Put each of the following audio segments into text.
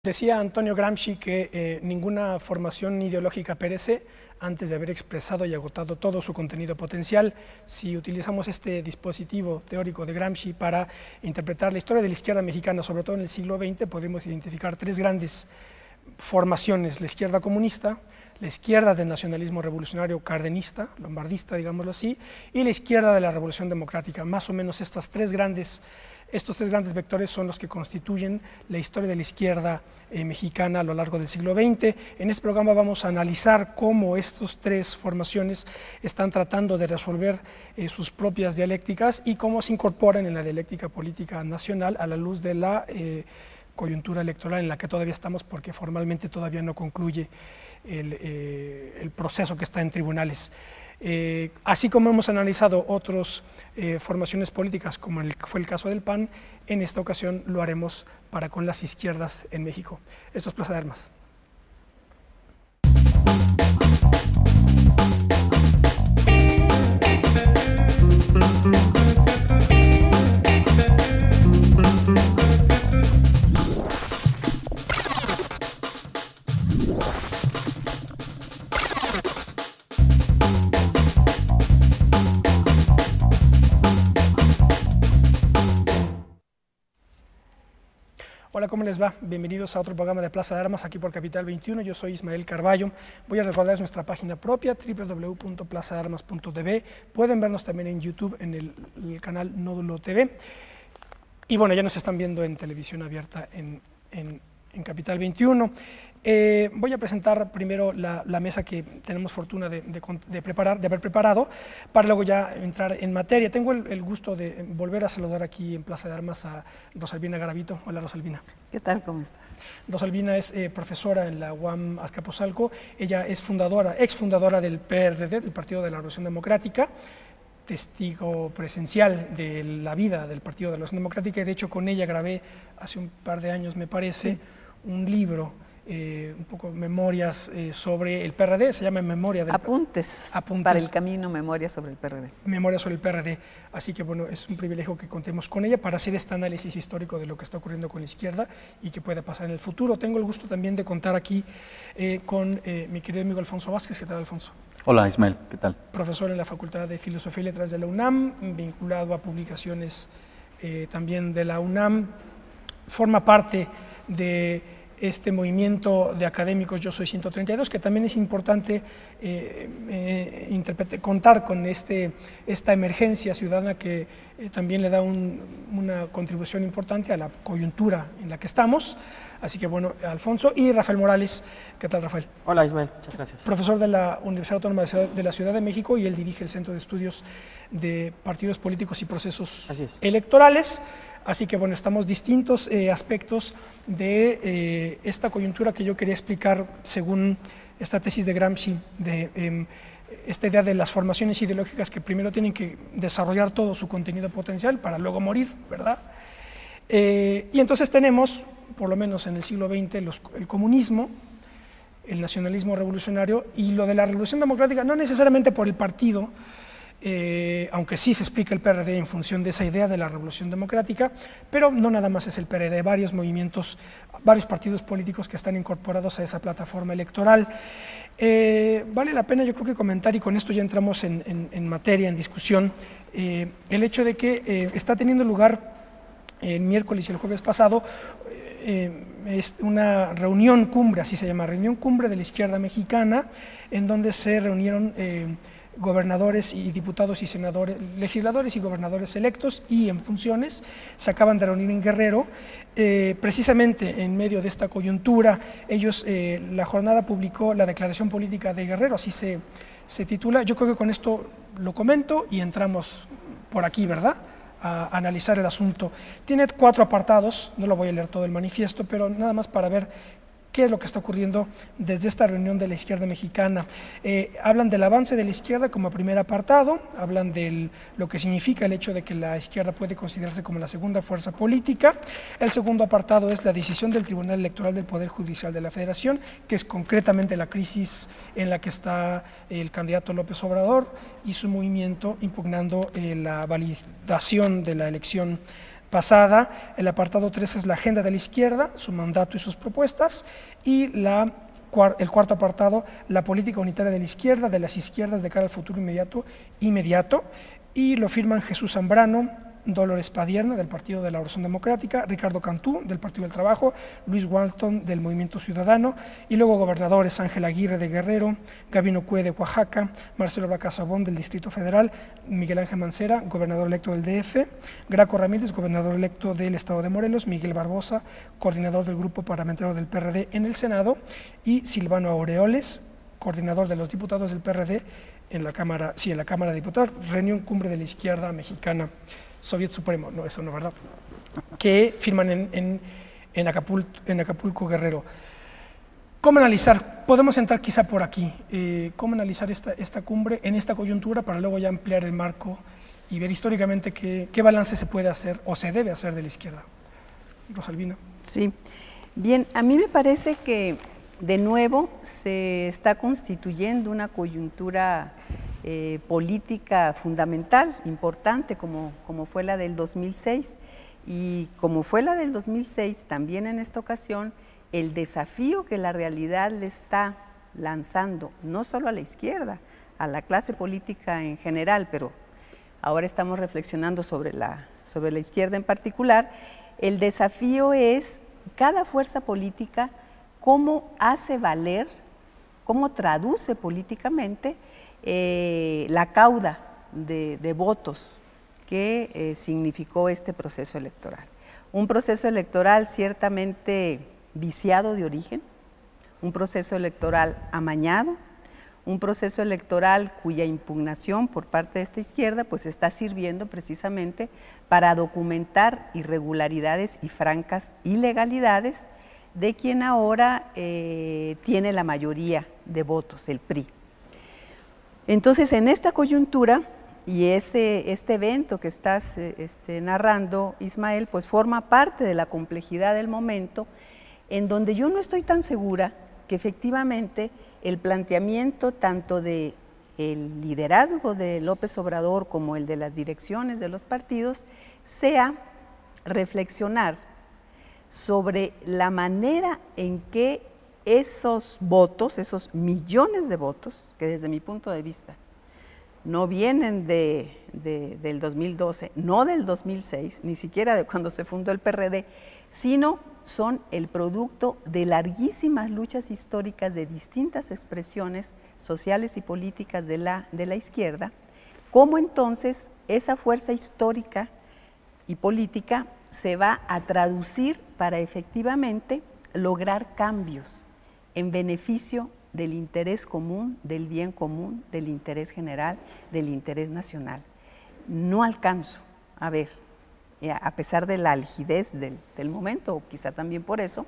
Decía Antonio Gramsci que ninguna formación ideológica perece antes de haber expresado y agotado todo su contenido potencial. Si utilizamos este dispositivo teórico de Gramsci para interpretar la historia de la izquierda mexicana, sobre todo en el siglo XX, podemos identificar tres grandes formaciones: la izquierda comunista, la izquierda del nacionalismo revolucionario cardenista, lombardista, digámoslo así, y la izquierda de la revolución democrática. Más o menos estos tres grandes vectores son los que constituyen la historia de la izquierda mexicana a lo largo del siglo XX. En este programa vamos a analizar cómo estas tres formaciones están tratando de resolver sus propias dialécticas y cómo se incorporan en la dialéctica política nacional a la luz de la coyuntura electoral en la que todavía estamos, porque formalmente todavía no concluye el proceso que está en tribunales. Así como hemos analizado otras formaciones políticas, como fue el caso del PAN, en esta ocasión lo haremos para con las izquierdas en México. Esto es Plaza de Armas. Hola, ¿cómo les va? Bienvenidos a otro programa de Plaza de Armas aquí por Capital 21. Yo soy Ismael Carballo. Voy a recordarles nuestra página propia, www.plazadearmas.tv. Pueden vernos también en YouTube, en el canal Nódulo TV. Y bueno, ya nos están viendo en televisión abierta en Capital 21. Voy a presentar primero la mesa que tenemos fortuna de haber preparado, para luego ya entrar en materia. Tengo el gusto de volver a saludar aquí en Plaza de Armas a Rosalvina Garavito. Hola, Rosalvina. ¿Qué tal? ¿Cómo estás? Rosalvina es profesora en la UAM Azcapotzalco. Ella es exfundadora del PRD, del Partido de la Revolución Democrática, testigo presencial de la vida del Partido de la Revolución Democrática, y de hecho con ella grabé hace un par de años, me parece, un libro, un poco memorias sobre el PRD, se llama Apuntes para el camino, Memorias sobre el PRD. Memorias sobre el PRD, así que bueno, es un privilegio que contemos con ella para hacer este análisis histórico de lo que está ocurriendo con la izquierda y que pueda pasar en el futuro. Tengo el gusto también de contar aquí con mi querido amigo Alfonso Vázquez. ¿Qué tal, Alfonso? Hola, Ismael, ¿qué tal? Profesor en la Facultad de Filosofía y Letras de la UNAM, vinculado a publicaciones también de la UNAM, forma parte de este movimiento de académicos Yo Soy 132, que también es importante contar con esta emergencia ciudadana que también le da una contribución importante a la coyuntura en la que estamos. Así que bueno, Alfonso, y Rafael Morales. ¿Qué tal, Rafael? Hola, Ismael, muchas gracias. Profesor de la Universidad Autónoma de la Ciudad de México, y él dirige el Centro de Estudios de Partidos Políticos y Procesos Electorales. Así que bueno, estamos distintos aspectos de esta coyuntura que yo quería explicar según esta tesis de Gramsci, de esta idea de las formaciones ideológicas que primero tienen que desarrollar todo su contenido potencial para luego morir, ¿verdad? Y entonces tenemos, por lo menos en el siglo XX, el comunismo, el nacionalismo revolucionario y lo de la revolución democrática, no necesariamente por el partido, aunque sí se explica el PRD en función de esa idea de la revolución democrática, pero no nada más es el PRD, varios movimientos, varios partidos políticos que están incorporados a esa plataforma electoral. Vale la pena, yo creo que comentar, y con esto ya entramos en materia, en discusión, el hecho de que está teniendo lugar el miércoles y el jueves pasado es una reunión cumbre, así se llama, reunión cumbre de la izquierda mexicana, en donde se reunieron gobernadores y diputados y senadores, legisladores y gobernadores electos y en funciones. Se acaban de reunir en Guerrero, precisamente en medio de esta coyuntura. La jornada publicó la declaración política de Guerrero, así se titula. Yo creo que con esto lo comento y entramos por aquí, ¿verdad?, a analizar el asunto. Tiene 4 apartados, no lo voy a leer todo el manifiesto, pero nada más para ver qué es lo que está ocurriendo desde esta reunión de la izquierda mexicana. Hablan del avance de la izquierda como primer apartado, hablan de lo que significa el hecho de que la izquierda puede considerarse como la segunda fuerza política. El segundo apartado es la decisión del Tribunal Electoral del Poder Judicial de la Federación, que es concretamente la crisis en la que está el candidato López Obrador y su movimiento impugnando la validación de la elección pasada. El apartado 3 es la agenda de la izquierda, su mandato y sus propuestas, y el cuarto apartado, la política unitaria de la izquierda, de las izquierdas de cara al futuro inmediato, y lo firman Jesús Zambrano, Dolores Padierna, del Partido de la Oración Democrática, Ricardo Cantú, del Partido del Trabajo, Luis Walton, del Movimiento Ciudadano, y luego gobernadores: Ángel Aguirre, de Guerrero, Gabino Cue, de Oaxaca, Marcelo Ebrard Casabón, del Distrito Federal, Miguel Ángel Mancera, gobernador electo del DF, Graco Ramírez, gobernador electo del Estado de Morelos, Miguel Barbosa, coordinador del Grupo Parlamentario del PRD en el Senado, y Silvano Aureoles, coordinador de los diputados del PRD en la Cámara de Diputados, reunión cumbre de la izquierda mexicana, Soviet Supremo, no, eso no, ¿verdad? Que firman en Acapulco, Guerrero. ¿Cómo analizar? Podemos entrar quizá por aquí. ¿Cómo analizar esta cumbre en esta coyuntura para luego ya ampliar el marco y ver históricamente qué balance se puede hacer o se debe hacer de la izquierda? Rosalvina. Sí. Bien, a mí me parece que de nuevo se está constituyendo una coyuntura política fundamental, importante, como fue la del 2006, y como fue la del 2006, también en esta ocasión, el desafío que la realidad le está lanzando, no solo a la izquierda, a la clase política en general, pero ahora estamos reflexionando sobre la izquierda en particular. El desafío es cada fuerza política cómo hace valer, cómo traduce políticamente la cauda de votos que significó este proceso electoral. Un proceso electoral ciertamente viciado de origen, un proceso electoral amañado, un proceso electoral cuya impugnación por parte de esta izquierda pues está sirviendo precisamente para documentar irregularidades y francas ilegalidades de quien ahora tiene la mayoría de votos, el PRI. Entonces, en esta coyuntura, y este evento que estás narrando, Ismael, pues forma parte de la complejidad del momento, en donde yo no estoy tan segura que efectivamente el planteamiento tanto del liderazgo de López Obrador como el de las direcciones de los partidos sea reflexionar sobre la manera en que esos votos, esos millones de votos, que desde mi punto de vista no vienen del 2012, no del 2006, ni siquiera de cuando se fundó el PRD, sino son el producto de larguísimas luchas históricas de distintas expresiones sociales y políticas de la izquierda, cómo entonces esa fuerza histórica y política se va a traducir para efectivamente lograr cambios en beneficio del interés común, del bien común, del interés general, del interés nacional. No alcanzo a ver, a pesar de la algidez del momento, o quizá también por eso,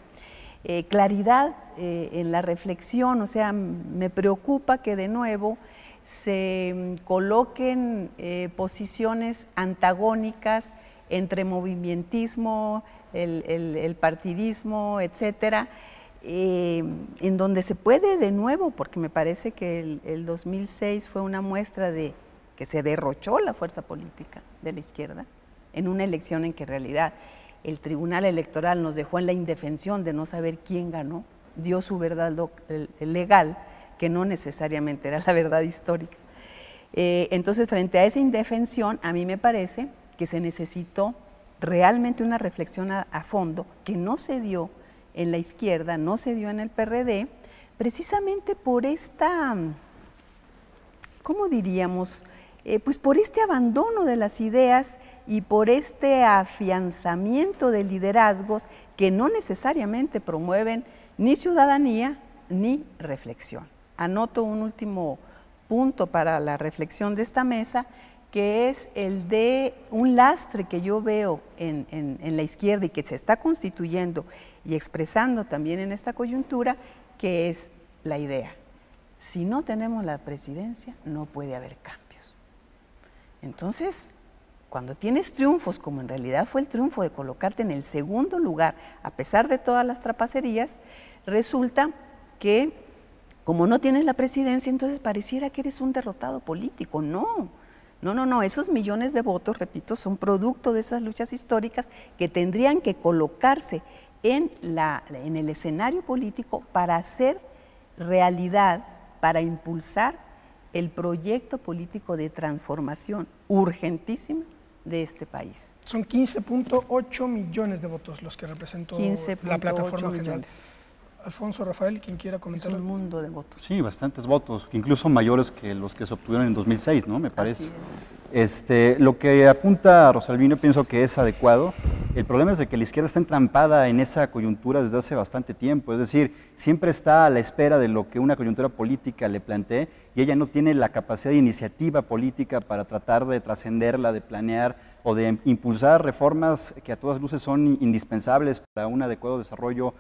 claridad en la reflexión. O sea, me preocupa que de nuevo se coloquen posiciones antagónicas entre movimentismo, el partidismo, etcétera, en donde se puede de nuevo, porque me parece que el 2006 fue una muestra de que se derrochó la fuerza política de la izquierda en una elección en que en realidad el Tribunal Electoral nos dejó en la indefensión de no saber quién ganó, dio su verdad legal, que no necesariamente era la verdad histórica. Entonces, frente a esa indefensión, a mí me parece que se necesitó realmente una reflexión a fondo que no se dio en la izquierda, no se dio en el PRD, precisamente por esta, ¿cómo diríamos? Pues por este abandono de las ideas y por este afianzamiento de liderazgos que no necesariamente promueven ni ciudadanía ni reflexión. Anoto un último punto para la reflexión de esta mesa, que es el de un lastre que yo veo en la izquierda y que se está constituyendo y expresando también en esta coyuntura, que es la idea: si no tenemos la presidencia, no puede haber cambios. Entonces, cuando tienes triunfos, como en realidad fue el triunfo de colocarte en el segundo lugar, a pesar de todas las trapacerías, resulta que, como no tienes la presidencia, entonces pareciera que eres un derrotado político. No, No, esos millones de votos, repito, son producto de esas luchas históricas que tendrían que colocarse en el escenario político para hacer realidad, para impulsar el proyecto político de transformación urgentísima de este país. Son 15.8 millones de votos los que representó la plataforma general. Alfonso, Rafael, quien quiera comentar. Es un mundo de votos. Sí, bastantes votos, incluso mayores que los que se obtuvieron en 2006, ¿no? Me parece. Así es. Lo que apunta Rosalvino pienso que es adecuado. El problema es de que la izquierda está entrampada en esa coyuntura desde hace bastante tiempo, es decir, siempre está a la espera de lo que una coyuntura política le plantee y ella no tiene la capacidad de iniciativa política para tratar de trascenderla, de planear o de impulsar reformas que a todas luces son indispensables para un adecuado desarrollo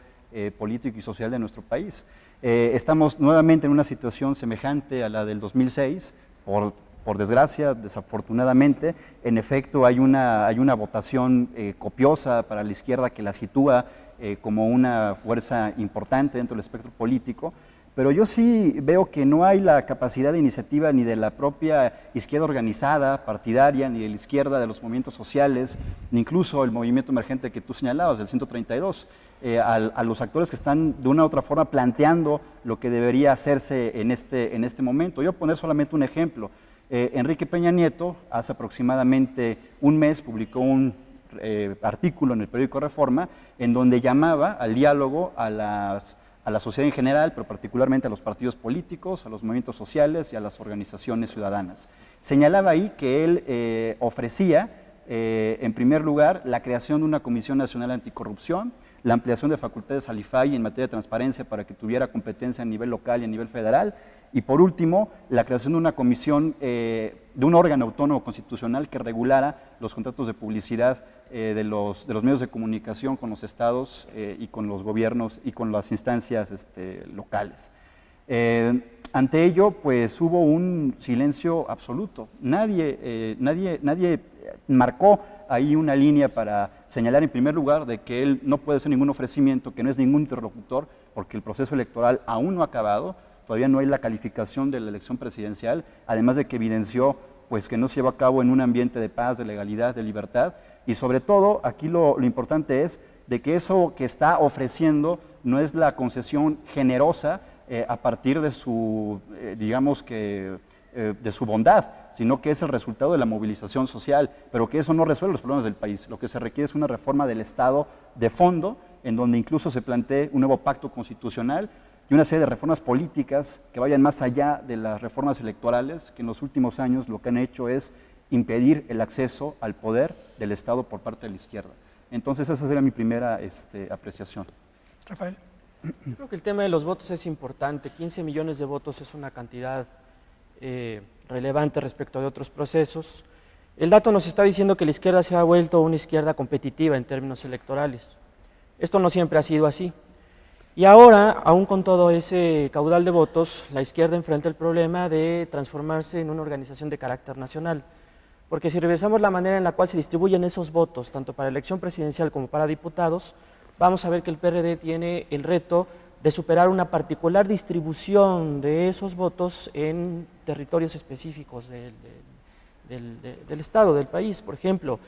político y social de nuestro país. Estamos nuevamente en una situación semejante a la del 2006, por desgracia, desafortunadamente. En efecto, hay una votación copiosa para la izquierda que la sitúa como una fuerza importante dentro del espectro político, pero yo sí veo que no hay la capacidad de iniciativa ni de la propia izquierda organizada, partidaria, ni de la izquierda de los movimientos sociales, ni incluso el movimiento emergente que tú señalabas, del 132, a los actores que están de una u otra forma planteando lo que debería hacerse en este momento. Yo voy a poner solamente un ejemplo. Enrique Peña Nieto, hace aproximadamente un mes, publicó un artículo en el periódico Reforma, en donde llamaba al diálogo a la sociedad en general, pero particularmente a los partidos políticos, a los movimientos sociales y a las organizaciones ciudadanas. Señalaba ahí que él ofrecía, en primer lugar, la creación de una Comisión Nacional Anticorrupción, la ampliación de facultades al IFAI en materia de transparencia para que tuviera competencia a nivel local y a nivel federal, y por último, la creación de una comisión, de un órgano autónomo constitucional que regulara los contratos de publicidad de los medios de comunicación con los estados y con los gobiernos y con las instancias locales. Ante ello, pues hubo un silencio absoluto. Nadie marcó ahí una línea para señalar en primer lugar de que él no puede hacer ningún ofrecimiento, que no es ningún interlocutor, porque el proceso electoral aún no ha acabado, todavía no hay la calificación de la elección presidencial, además de que evidenció pues, que no se llevó a cabo en un ambiente de paz, de legalidad, de libertad, y sobre todo aquí lo importante es de que eso que está ofreciendo no es la concesión generosa a partir de su, digamos que, de su bondad, sino que es el resultado de la movilización social, pero que eso no resuelve los problemas del país. Lo que se requiere es una reforma del Estado de fondo, en donde incluso se plantee un nuevo pacto constitucional y una serie de reformas políticas que vayan más allá de las reformas electorales, que en los últimos años lo que han hecho es impedir el acceso al poder del Estado por parte de la izquierda. Entonces esa sería mi primera apreciación. Rafael. Creo que el tema de los votos es importante. 15 millones de votos es una cantidad relevante respecto de otros procesos. El dato nos está diciendo que la izquierda se ha vuelto una izquierda competitiva en términos electorales. Esto no siempre ha sido así. Y ahora, aún con todo ese caudal de votos, la izquierda enfrenta el problema de transformarse en una organización de carácter nacional. Porque si revisamos la manera en la cual se distribuyen esos votos, tanto para elección presidencial como para diputados, vamos a ver que el PRD tiene el reto de superar una particular distribución de esos votos en territorios específicos del Estado, del país. Por ejemplo,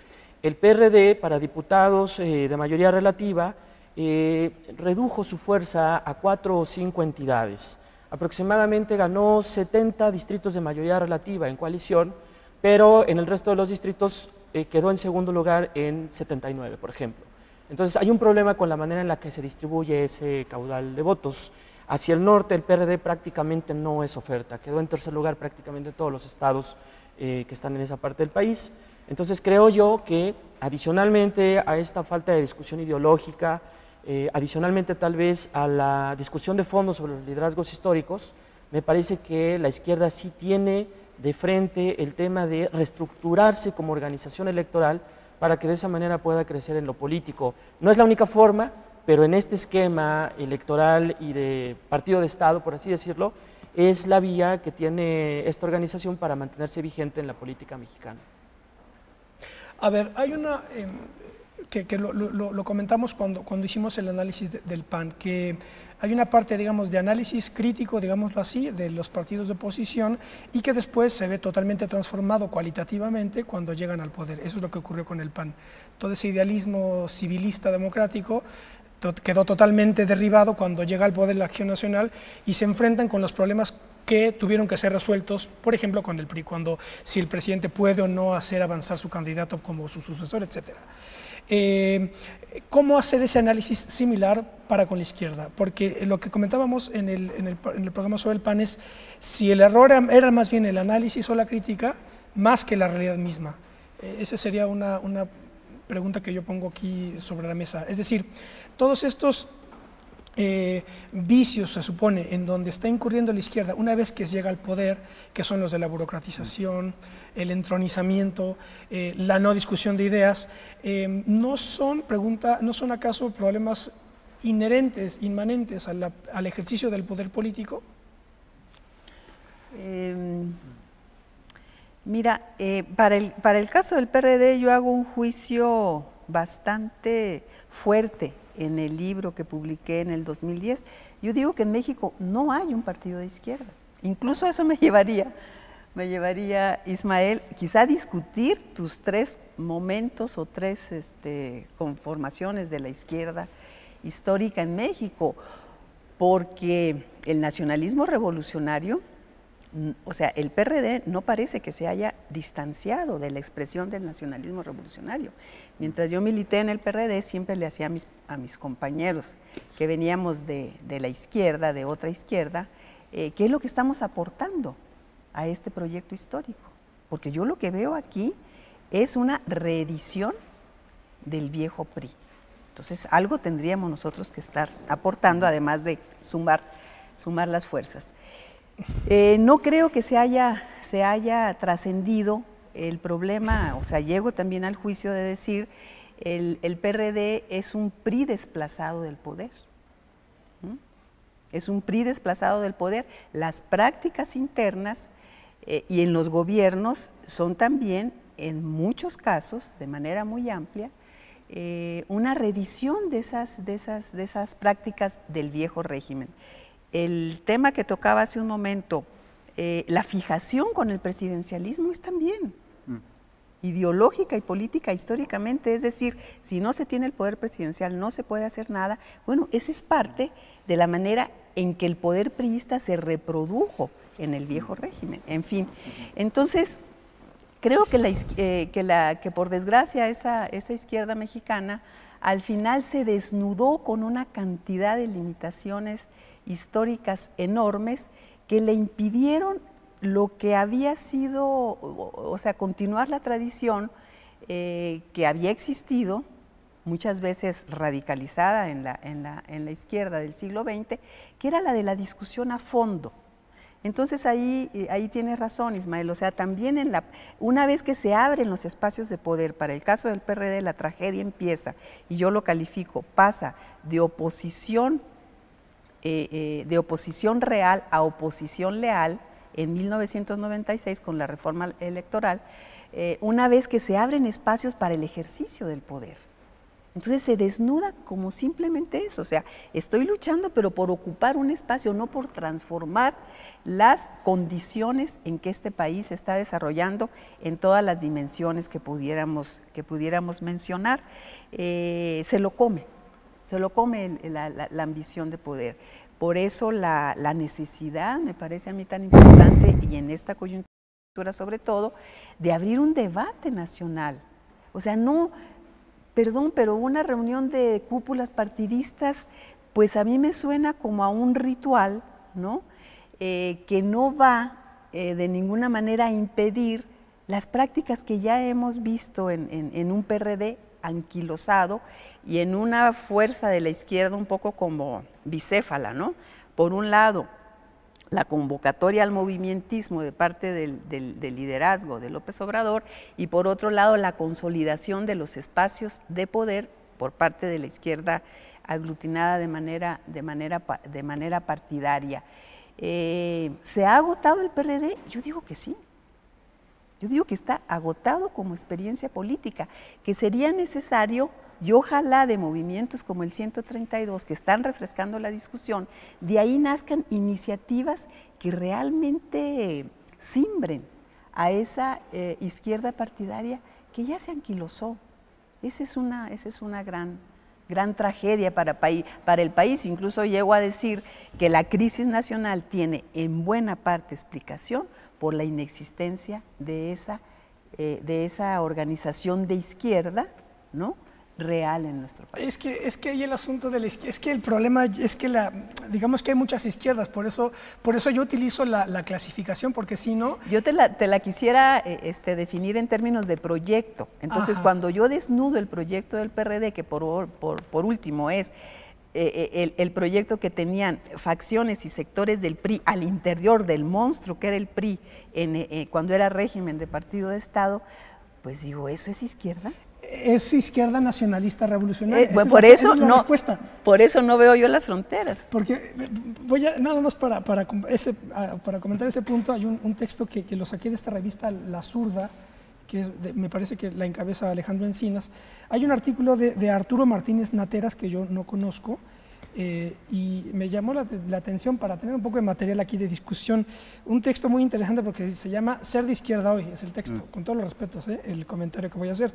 el PRD para diputados de mayoría relativa redujo su fuerza a 4 o 5 entidades. Aproximadamente ganó 70 distritos de mayoría relativa en coalición, pero en el resto de los distritos quedó en segundo lugar en 79, por ejemplo. Entonces hay un problema con la manera en la que se distribuye ese caudal de votos. Hacia el norte el PRD prácticamente no es oferta, quedó en tercer lugar prácticamente todos los estados que están en esa parte del país. Entonces creo yo que adicionalmente a esta falta de discusión ideológica, adicionalmente tal vez a la discusión de fondo sobre los liderazgos históricos, me parece que la izquierda sí tiene de frente el tema de reestructurarse como organización electoral para que de esa manera pueda crecer en lo político. No es la única forma, pero en este esquema electoral y de partido de Estado, por así decirlo, es la vía que tiene esta organización para mantenerse vigente en la política mexicana. A ver, hay una... que lo comentamos cuando hicimos el análisis del PAN, que hay una parte, digamos, de análisis crítico, digámoslo así, de los partidos de oposición y que después se ve totalmente transformado cualitativamente cuando llegan al poder. Eso es lo que ocurrió con el PAN. Todo ese idealismo civilista democrático quedó totalmente derribado cuando llega al poder la Acción Nacional y se enfrentan con los problemas que tuvieron que ser resueltos, por ejemplo, con el PRI, cuando si el presidente puede o no hacer avanzar su candidato como su sucesor, etc. ¿Cómo hacer ese análisis similar para con la izquierda? Porque lo que comentábamos en el programa sobre el PAN es si el error era más bien el análisis o la crítica, más que la realidad misma. Esa sería una pregunta que yo pongo aquí sobre la mesa. Es decir, todos estos vicios, se supone, en donde está incurriendo la izquierda una vez que llega al poder, que son los de la burocratización, el entronizamiento, la no discusión de ideas, ¿no son acaso problemas inherentes, inmanentes al ejercicio del poder político? Mira, para el caso del PRD yo hago un juicio bastante fuerte en el libro que publiqué en el 2010. Yo digo que en México no hay un partido de izquierda. Incluso eso me llevaría, Ismael, quizá a discutir tus 3 momentos o 3 conformaciones de la izquierda histórica en México, porque el nacionalismo revolucionario, o sea, el PRD no parece que se haya distanciado de la expresión del nacionalismo revolucionario. Mientras yo milité en el PRD, siempre le hacía a mis compañeros que veníamos de la izquierda, de otra izquierda, ¿qué es lo que estamos aportando a este proyecto histórico? Porque yo lo que veo aquí es una reedición del viejo PRI. Entonces, algo tendríamos nosotros que estar aportando, además de sumar las fuerzas. No creo que se haya trascendido el problema, o sea, llego también al juicio de decir el PRD es un PRI desplazado del poder. Es un PRI desplazado del poder. Las prácticas internas y en los gobiernos son también, en muchos casos, de manera muy amplia, una reedición de esas prácticas del viejo régimen. El tema que tocaba hace un momento, la fijación con el presidencialismo es también ideológica y política históricamente, es decir, si no se tiene el poder presidencial no se puede hacer nada. Bueno, esa es parte de la manera en que el poder priista se reprodujo en el viejo régimen, en fin. Entonces, creo que por desgracia esa izquierda mexicana al final se desnudó con una cantidad de limitaciones históricas enormes que le impidieron lo que había sido, o sea, continuar la tradición que había existido, muchas veces radicalizada en la izquierda del siglo XX, que era la de la discusión a fondo. Entonces ahí tienes razón, Ismael, o sea, también una vez que se abren los espacios de poder, para el caso del PRD la tragedia empieza, y yo lo califico, pasa de oposición real a oposición leal en 1996 con la reforma electoral, una vez que se abren espacios para el ejercicio del poder. Entonces se desnuda como simplemente eso, o sea, estoy luchando pero por ocupar un espacio, no por transformar las condiciones en que este país se está desarrollando en todas las dimensiones que pudiéramos mencionar. Se lo come la ambición de poder. Por eso la necesidad, me parece a mí tan importante, y en esta coyuntura sobre todo, de abrir un debate nacional. O sea, no, perdón, pero una reunión de cúpulas partidistas, pues a mí me suena como a un ritual, ¿no? Que no va de ninguna manera a impedir las prácticas que ya hemos visto en un PRD anquilosado y en una fuerza de la izquierda un poco como bicéfala, ¿no? Por un lado, la convocatoria al movimentismo de parte del liderazgo de López Obrador, y por otro lado la consolidación de los espacios de poder por parte de la izquierda aglutinada de manera partidaria. ¿Se ha agotado el PRD? Yo digo que sí. Yo digo que está agotado como experiencia política, que sería necesario Y ojalá de movimientos como el 132, que están refrescando la discusión, de ahí nazcan iniciativas que realmente simbren a esa izquierda partidaria que ya se anquilosó. Esa es una gran tragedia para el país. Incluso llego a decir que la crisis nacional tiene en buena parte explicación por la inexistencia de esa organización de izquierda, ¿no?, real en nuestro país. Es que ahí el asunto de la izquierda, es que el problema es que digamos que hay muchas izquierdas, por eso yo utilizo la clasificación, porque si no... Yo te la quisiera definir en términos de proyecto. Entonces, ajá, cuando yo desnudo el proyecto del PRD, que por último es el proyecto que tenían facciones y sectores del PRI al interior del monstruo que era el PRI cuando era régimen de partido de Estado, pues digo, ¿eso es izquierda? Es izquierda nacionalista revolucionaria. Por eso no veo yo las fronteras. Porque nada más para comentar ese punto, hay un texto que lo saqué de esta revista La Zurda, que me parece que la encabeza Alejandro Encinas. Hay un artículo de Arturo Martínez Nateras que yo no conozco, y me llamó la atención para tener un poco de material aquí de discusión. Un texto muy interesante porque se llama Ser de izquierda hoy, es el texto, con todos los respetos, el comentario que voy a hacer.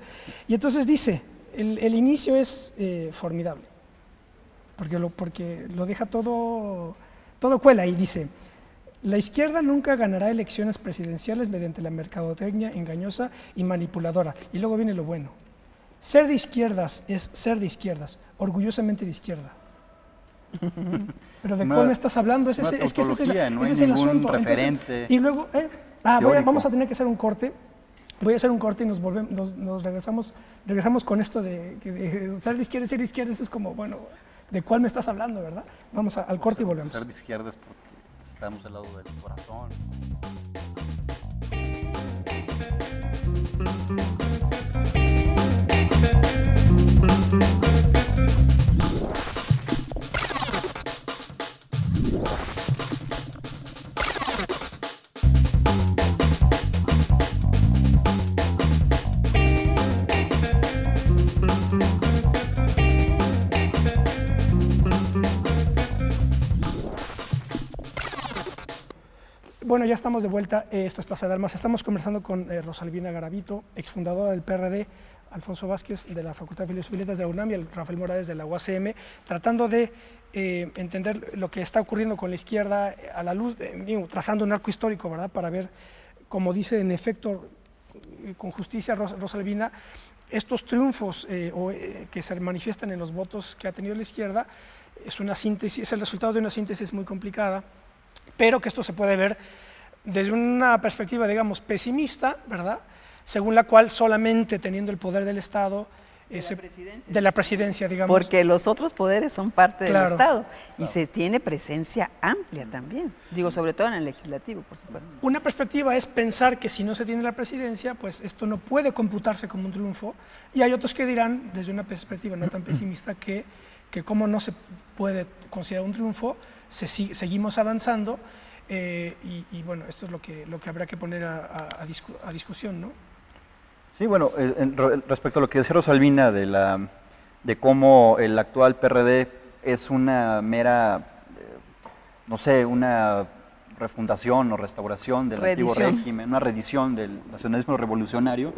Y entonces dice, el inicio es formidable, porque lo deja todo cuela, y dice: la izquierda nunca ganará elecciones presidenciales mediante la mercadotecnia engañosa y manipuladora. Y luego viene lo bueno. Ser de izquierdas es ser de izquierdas, orgullosamente de izquierda. Pero ¿de cuál me estás hablando? Ese es el asunto. Entonces, y luego, vamos a tener que hacer un corte. Voy a hacer un corte y nos regresamos con esto de ser de izquierda y ser de izquierda. Eso es como, bueno, ¿de cuál me estás hablando, verdad? Vamos al corte y volvemos. Ser de izquierda es porque estamos al lado del corazón. Bueno, ya estamos de vuelta. Esto es Plaza de Armas. Estamos conversando con Rosalvina Garavito, exfundadora del PRD, Alfonso Vázquez de la Facultad de Filosofía y Letras de la UNAM y Rafael Morales de la UACM, tratando de entender lo que está ocurriendo con la izquierda a la luz, trazando un arco histórico, ¿verdad?, para ver, como dice en efecto con justicia Rosalvina, estos triunfos que se manifiestan en los votos que ha tenido la izquierda es una síntesis, es el resultado de una síntesis muy complicada, pero que esto se puede ver desde una perspectiva, digamos, pesimista, ¿verdad?, según la cual solamente teniendo el poder del Estado, de la presidencia, digamos. Porque los otros poderes son parte del Estado y se tiene presencia amplia también, digo, sobre todo en el legislativo, por supuesto. Una perspectiva es pensar que si no se tiene la presidencia, pues esto no puede computarse como un triunfo, y hay otros que dirán, desde una perspectiva no tan pesimista, que como no se puede considerar un triunfo, seguimos avanzando, y bueno, esto es lo que habrá que poner a discusión, ¿no? Sí, bueno, respecto a lo que decía Rosalvina de cómo el actual PRD es una mera, no sé, una refundación o restauración del antiguo régimen, una reedición del nacionalismo revolucionario.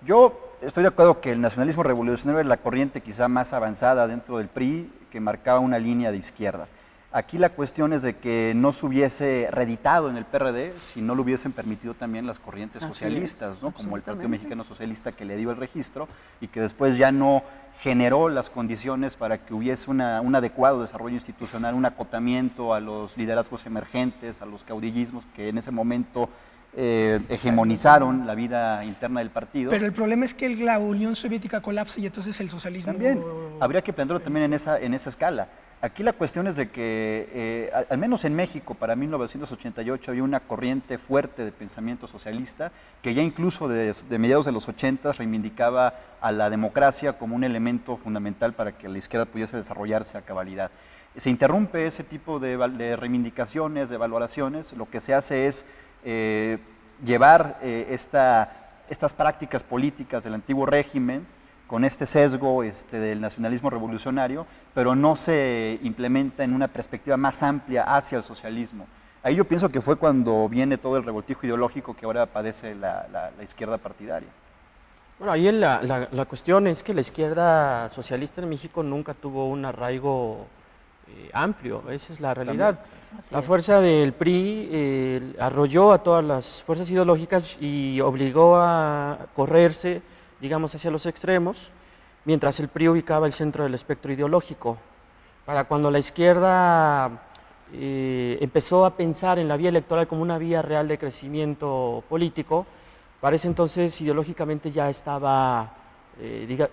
Yo estoy de acuerdo que el nacionalismo revolucionario es la corriente quizá más avanzada dentro del PRI, que marcaba una línea de izquierda. Aquí la cuestión es de que no se hubiese reeditado en el PRD si no lo hubiesen permitido también las corrientes socialistas, ¿no?, como el Partido Mexicano Socialista, que le dio el registro y que después ya no generó las condiciones para que hubiese un adecuado desarrollo institucional, un acotamiento a los liderazgos emergentes, a los caudillismos que en ese momento hegemonizaron la vida interna del partido. Pero el problema es que la Unión Soviética colapsa y entonces el socialismo... También, habría que pensarlo también en esa escala. Aquí la cuestión es de que, al menos en México, para 1988 había una corriente fuerte de pensamiento socialista que ya incluso de mediados de los 80 reivindicaba a la democracia como un elemento fundamental para que la izquierda pudiese desarrollarse a cabalidad. Se interrumpe ese tipo de reivindicaciones, de valoraciones, lo que se hace es llevar estas prácticas políticas del antiguo régimen con este sesgo del nacionalismo revolucionario, pero no se implementa en una perspectiva más amplia hacia el socialismo. Ahí yo pienso que fue cuando viene todo el revoltijo ideológico que ahora padece la izquierda partidaria. Bueno, ahí la cuestión es que la izquierda socialista en México nunca tuvo un arraigo amplio, esa es la realidad. La fuerza del PRI arrolló a todas las fuerzas ideológicas y obligó a correrse, digamos, hacia los extremos, mientras el PRI ubicaba el centro del espectro ideológico. Para cuando la izquierda empezó a pensar en la vía electoral como una vía real de crecimiento político, para ese entonces ideológicamente ya estaba,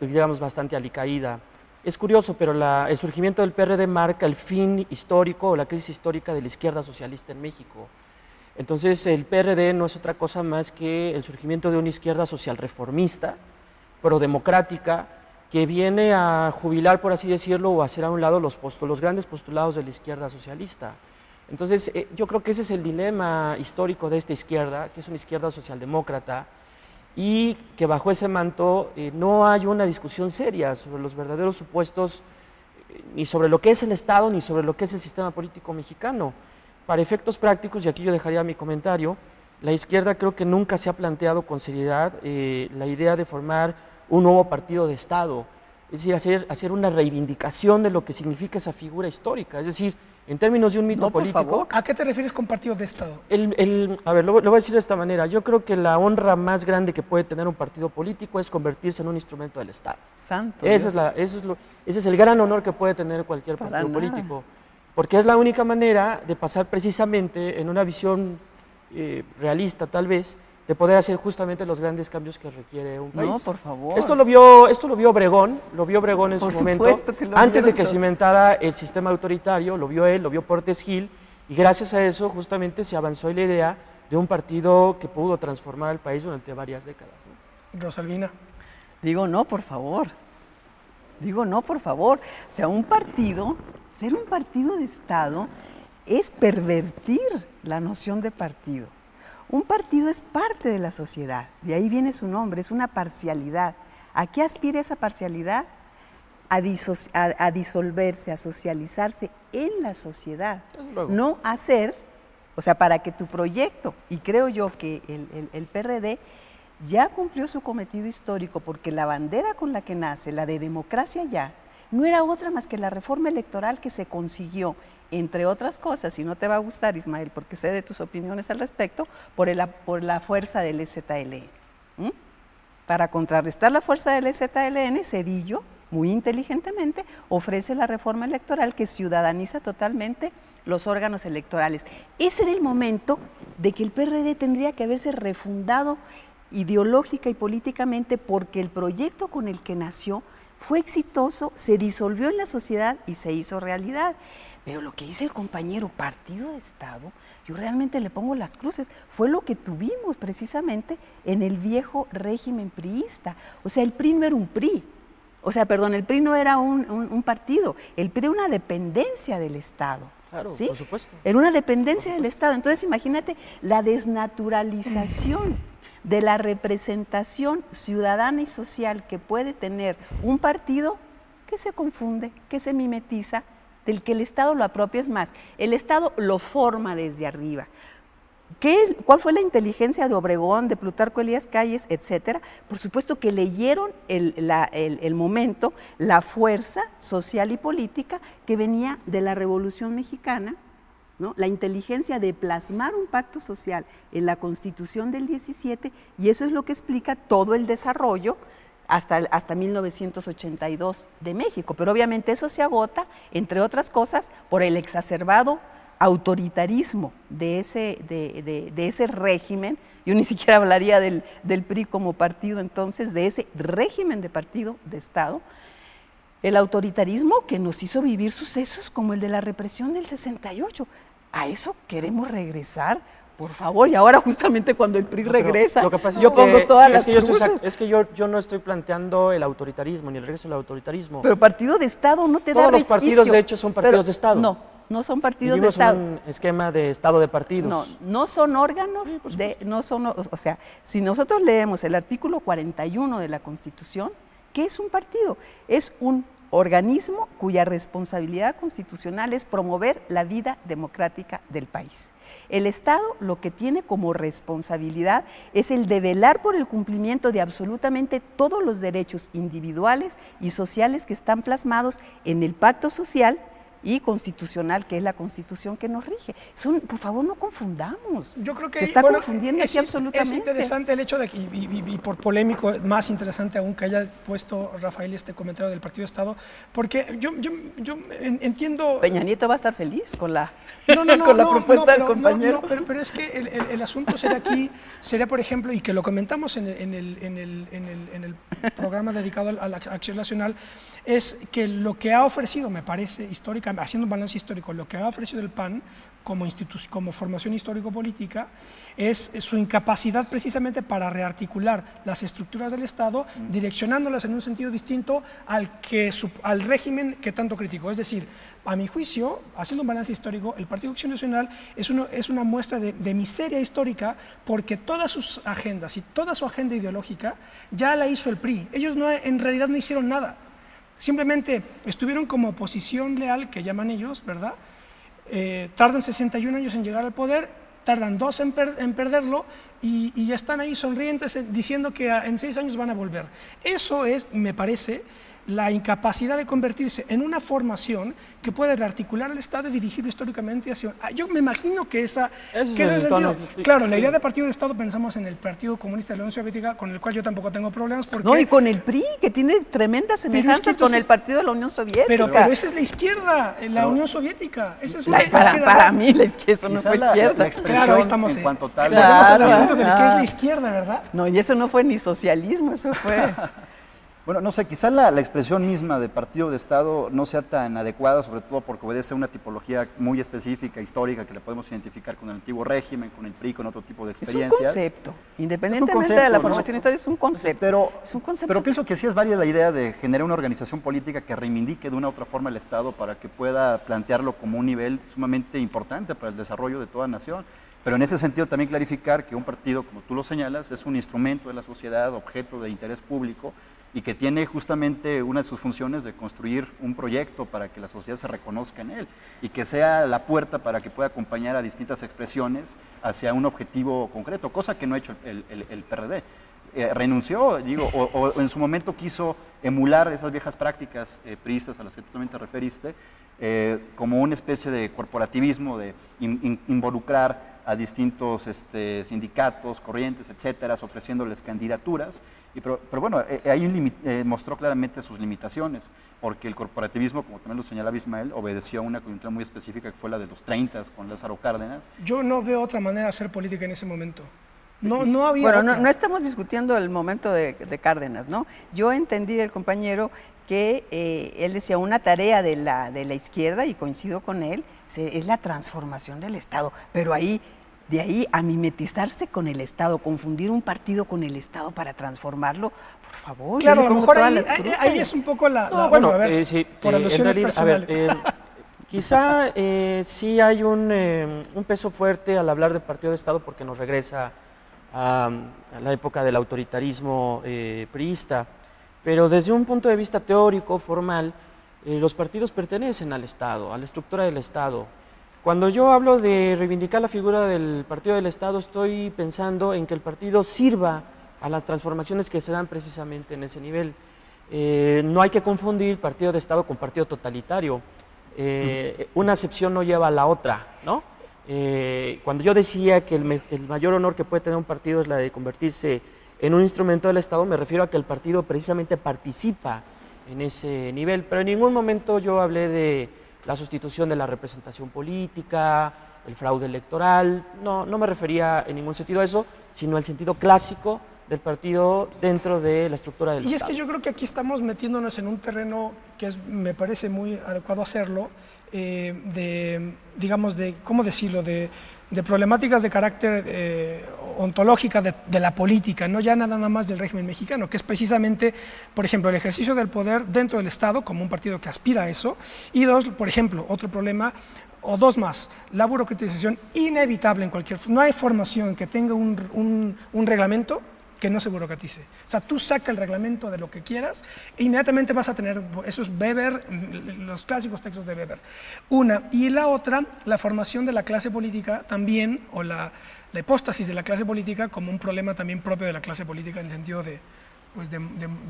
digamos, bastante alicaída. Es curioso, pero el surgimiento del PRD marca el fin histórico o la crisis histórica de la izquierda socialista en México. Entonces el PRD no es otra cosa más que el surgimiento de una izquierda social reformista, prodemocrática, que viene a jubilar, por así decirlo, o a hacer a un lado los grandes postulados de la izquierda socialista. Entonces, yo creo que ese es el dilema histórico de esta izquierda, que es una izquierda socialdemócrata, y que bajo ese manto no hay una discusión seria sobre los verdaderos supuestos, ni sobre lo que es el Estado, ni sobre lo que es el sistema político mexicano. Para efectos prácticos, y aquí yo dejaría mi comentario, la izquierda creo que nunca se ha planteado con seriedad la idea de formar un nuevo partido de Estado, es decir, hacer una reivindicación de lo que significa esa figura histórica, es decir, en términos de un mito político. Por favor. ¿A qué te refieres con partido de Estado? A ver, lo voy a decir de esta manera. Yo creo que la honra más grande que puede tener un partido político es convertirse en un instrumento del Estado. Santo ese es el gran honor que puede tener cualquier partido político. Porque es la única manera de pasar precisamente en una visión realista, tal vez, de poder hacer justamente los grandes cambios que requiere un país. No, por favor. Esto lo vio Obregón, en su momento, antes de que se inventara el sistema autoritario, lo vio él, lo vio Portes Gil, y gracias a eso justamente se avanzó en la idea de un partido que pudo transformar al país durante varias décadas, ¿no? Rosalvina. Digo, no, por favor. O sea, ser un partido de Estado es pervertir la noción de partido. Un partido es parte de la sociedad, de ahí viene su nombre, es una parcialidad. ¿A qué aspira esa parcialidad? A disolverse, a socializarse en la sociedad. No a ser, o sea, para que tu proyecto, y creo yo que el PRD ya cumplió su cometido histórico, porque la bandera con la que nace, la de democracia ya, no era otra más que la reforma electoral que se consiguió, entre otras cosas, y no te va a gustar, Ismael, porque sé de tus opiniones al respecto, por la fuerza del EZLN. Para contrarrestar la fuerza del EZLN, Zedillo, muy inteligentemente, ofrece la reforma electoral que ciudadaniza totalmente los órganos electorales. Ese era el momento de que el PRD tendría que haberse refundado ideológica y políticamente, porque el proyecto con el que nació fue exitoso, se disolvió en la sociedad y se hizo realidad. Pero lo que dice el compañero, partido de Estado, yo realmente le pongo las cruces, fue lo que tuvimos precisamente en el viejo régimen priista. O sea, el PRI no era un PRI, el PRI no era un partido, el PRI era una dependencia del Estado. Claro, ¿sí? Por supuesto. Era una dependencia del Estado. Entonces, imagínate la desnaturalización de la representación ciudadana y social que puede tener un partido que se confunde, que se mimetiza, del que el Estado lo apropia. Es más, el Estado lo forma desde arriba. ¿Cuál fue la inteligencia de Obregón, de Plutarco Elías Calles, etcétera? Por supuesto que leyeron el momento, la fuerza social y política que venía de la Revolución Mexicana, ¿no? La inteligencia de plasmar un pacto social en la Constitución del 17, y eso es lo que explica todo el desarrollo hasta 1982 de México. Pero obviamente eso se agota, entre otras cosas, por el exacerbado autoritarismo de ese régimen. Yo ni siquiera hablaría del PRI como partido entonces, de ese régimen de partido de Estado. El autoritarismo que nos hizo vivir sucesos como el de la represión del 68. ¿A eso queremos regresar? Por favor, y ahora justamente cuando el PRI regresa, lo que pasa yo pongo todas las cruces. Es que yo no estoy planteando el autoritarismo, ni el regreso del autoritarismo. Pero partido de Estado no te da resquicio. Todos los partidos, de hecho, son partidos de Estado. No son partidos de Estado. Vivimos un esquema de Estado de partidos. No son órganos, o sea, si nosotros leemos el artículo 41 de la Constitución, ¿Qué es un partido? Es un organismo cuya responsabilidad constitucional es promover la vida democrática del país. El Estado lo que tiene como responsabilidad es el de velar por el cumplimiento de absolutamente todos los derechos individuales y sociales que están plasmados en el pacto social y constitucional, que es la Constitución que nos rige. Por favor, no confundamos. Yo creo que se está confundiendo aquí absolutamente. Es interesante el hecho de que, y por polémico, más interesante aún que haya puesto Rafael este comentario del Partido de Estado, porque yo entiendo... Peña Nieto va a estar feliz con la, con la propuesta del compañero. Pero es que el asunto sería, por ejemplo, y que lo comentamos en el programa dedicado a la Acción Nacional, es que lo que ha ofrecido, me parece, históricamente, haciendo un balance histórico, lo que ha ofrecido el PAN como formación histórico-política es su incapacidad precisamente para rearticular las estructuras del Estado, direccionándolas en un sentido distinto al régimen que tanto criticó. Es decir, a mi juicio, haciendo un balance histórico, el Partido Acción Nacional es una muestra de miseria histórica, porque todas sus agendas y toda su agenda ideológica ya la hizo el PRI. Ellos en realidad no hicieron nada. Simplemente estuvieron como oposición leal, que llaman ellos, ¿verdad? Tardan 61 años en llegar al poder, tardan 2 en perderlo y ya están ahí sonrientes diciendo que en 6 años van a volver. Eso es, me parece, la incapacidad de convertirse en una formación que puede rearticular el Estado y dirigirlo históricamente hacia... Yo me imagino que ese es el sentido. Claro, la idea de partido de Estado, pensamos en el Partido Comunista de la Unión Soviética, con el cual yo tampoco tengo problemas porque... No, y con el PRI, que tiene tremendas semejanzas con el Partido de la Unión Soviética. Pero esa es la izquierda, la Unión Soviética. Esa es para mí eso no fue izquierda. Claro, ahí estamos... En cuanto tal, volvemos al asunto de que es la izquierda, ¿verdad? No, y eso no fue ni socialismo, eso fue... Bueno, no sé, quizá la expresión misma de partido de Estado no sea tan adecuada, sobre todo porque obedece a una tipología muy específica, histórica, que la podemos identificar con el antiguo régimen, con el PRI, con otro tipo de experiencias. Es un concepto, independientemente de la formación histórica, es un concepto. Pero pienso que sí es válida la idea de generar una organización política que reivindique de una u otra forma el Estado para que pueda plantearlo como un nivel sumamente importante para el desarrollo de toda nación. Pero en ese sentido también clarificar que un partido, como tú lo señalas, es un instrumento de la sociedad, objeto de interés público, y que tiene justamente una de sus funciones de construir un proyecto para que la sociedad se reconozca en él y que sea la puerta para que pueda acompañar a distintas expresiones hacia un objetivo concreto, cosa que no ha hecho el PRD. Renunció, digo, o en su momento quiso emular esas viejas prácticas priistas a las que tú también te referiste, como una especie de corporativismo, de involucrar a distintos sindicatos, corrientes, etcétera, ofreciéndoles candidaturas. Pero bueno, ahí mostró claramente sus limitaciones, porque el corporativismo, como también lo señalaba Ismael, obedeció a una coyuntura muy específica que fue la de los 30 con Lázaro Cárdenas. Yo no veo otra manera de hacer política en ese momento. No había Bueno, no estamos discutiendo el momento de Cárdenas, ¿no? Yo entendí del compañero que él decía una tarea de la izquierda, y coincido con él, es la transformación del Estado, pero de ahí a mimetizarse con el Estado, confundir un partido con el Estado para transformarlo, por favor. Claro, a lo mejor ahí es un poco sí, por alusiones personales. Quizá sí hay un peso fuerte al hablar de partido de Estado porque nos regresa a la época del autoritarismo priista, pero desde un punto de vista teórico, formal, los partidos pertenecen al Estado, a la estructura del Estado. Cuando yo hablo de reivindicar la figura del partido del Estado, estoy pensando en que el partido sirva a las transformaciones que se dan precisamente en ese nivel. No hay que confundir partido de Estado con partido totalitario. Una acepción no lleva a la otra, ¿no? Cuando yo decía que el mayor honor que puede tener un partido es la de convertirse en un instrumento del Estado, me refiero a que el partido precisamente participa en ese nivel, pero en ningún momento yo hablé de la sustitución de la representación política, el fraude electoral, no me refería en ningún sentido a eso, sino al sentido clásico del partido dentro de la estructura del Estado. Y es que yo creo que aquí estamos metiéndonos en un terreno que me parece muy adecuado hacerlo, ¿cómo decirlo?, de problemáticas de carácter ontológica de la política, no ya nada más del régimen mexicano, que es precisamente, por ejemplo, el ejercicio del poder dentro del Estado, como un partido que aspira a eso, y dos, por ejemplo, otro problema, o dos más, la burocratización inevitable en cualquier... No hay formación que tenga un reglamento que no se burocratice. O sea, tú saca el reglamento de lo que quieras e inmediatamente vas a tener, eso es Weber, los clásicos textos de Weber. Una. Y la otra, la formación de la clase política también, o la hipóstasis de la clase política como un problema también propio de la clase política en el sentido de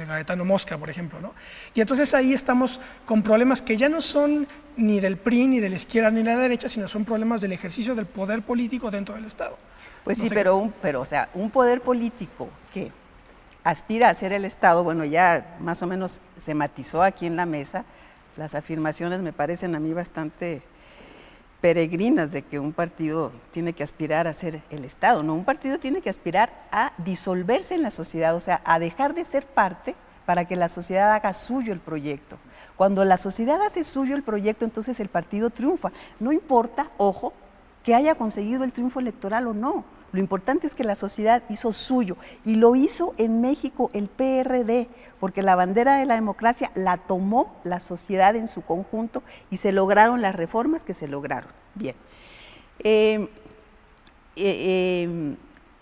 Gaetano Mosca, por ejemplo, ¿no? Y entonces ahí estamos con problemas que ya no son ni del PRI, ni de la izquierda, ni de la derecha, sino son problemas del ejercicio del poder político dentro del Estado. Pues no sí, pero o sea, un poder político que aspira a ser el Estado, bueno, ya más o menos se matizó aquí en la mesa, las afirmaciones me parecen a mí bastante peregrinas de que un partido tiene que aspirar a ser el Estado, no, un partido tiene que aspirar a disolverse en la sociedad, o sea, a dejar de ser parte para que la sociedad haga suyo el proyecto. Cuando la sociedad hace suyo el proyecto, entonces el partido triunfa. No importa, ojo, que haya conseguido el triunfo electoral o no. Lo importante es que la sociedad hizo suyo y lo hizo en México el PRD, porque la bandera de la democracia la tomó la sociedad en su conjunto y se lograron las reformas que se lograron. Bien.